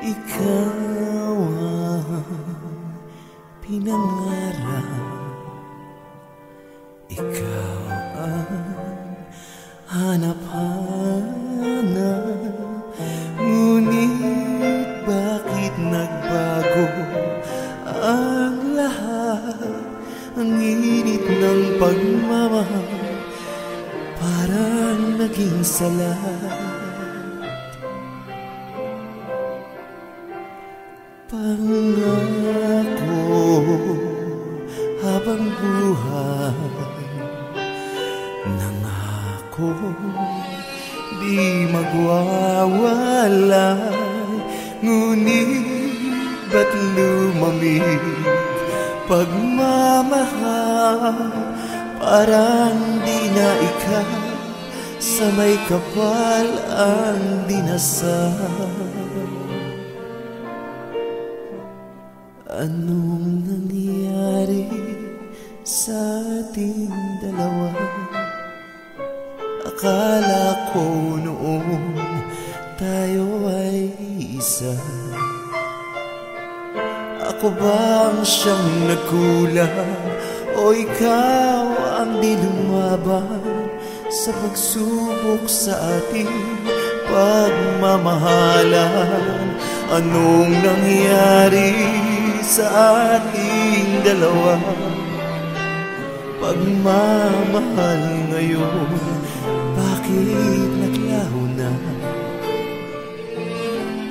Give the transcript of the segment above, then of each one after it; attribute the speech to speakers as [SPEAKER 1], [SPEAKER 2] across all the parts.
[SPEAKER 1] Ikaw ang pinangarap, ikaw ang hanap-hanap. Ngunit bakit nagbago ang lahat? Ang init ng pagmamahal parang naging salat. Pangako habang buhay, nangako di magwawala. Ngunit ba't lumamig pagmamahal? Parang di na ikaw sa may kapal ang dinasal. Anong nangyari sa ating dalawa? Akala ko noon tayo ay isa. Ako ba ang siyang nagkulang o ikaw ang di lumaban sa pagsubok sa ating pagmamahalan? Anong nangyari sa ating dalawa? Pagmamahal ngayon, bakit naglaho na?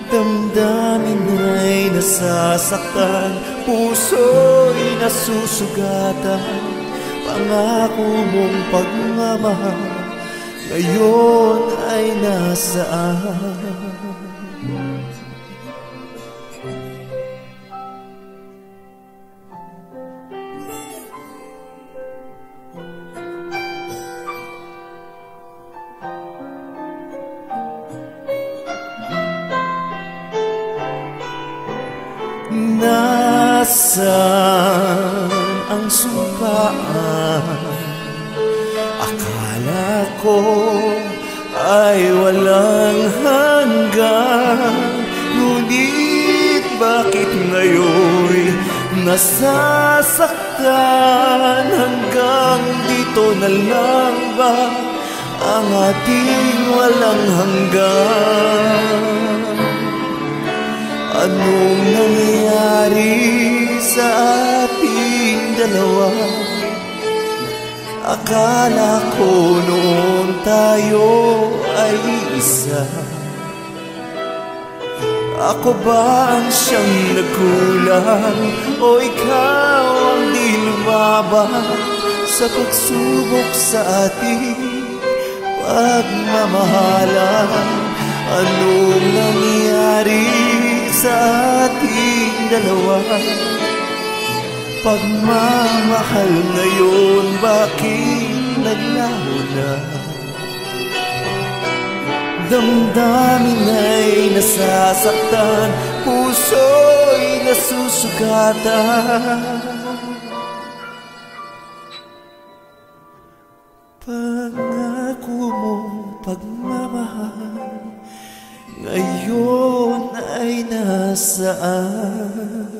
[SPEAKER 1] Damdamin ay nasasaktan, puso'y nasusugatan. Pangako mong pagmamahal ngayon ay nasaan? Nasaan ang sumpaan? Akala ko ay walang hanggan. Ngunit bakit ngayon nasasaktan? Hanggang dito na lang ba ang ating walang hanggan? Anong nangyari sa ating dalawa? Akala ko noon tayo ay isa. Ako ba ang siyang nagkulang o ikaw ang di lumaban sa pagsubok sa ating pagmamahalan? Anong nangyari sa ating dalawa? Pagmamahal ngayon, bakit naglaho na? Damdamin ay nasasaktan, puso'y nasusugatan. Pangako mong pagmamahal ngayon ay nasaan?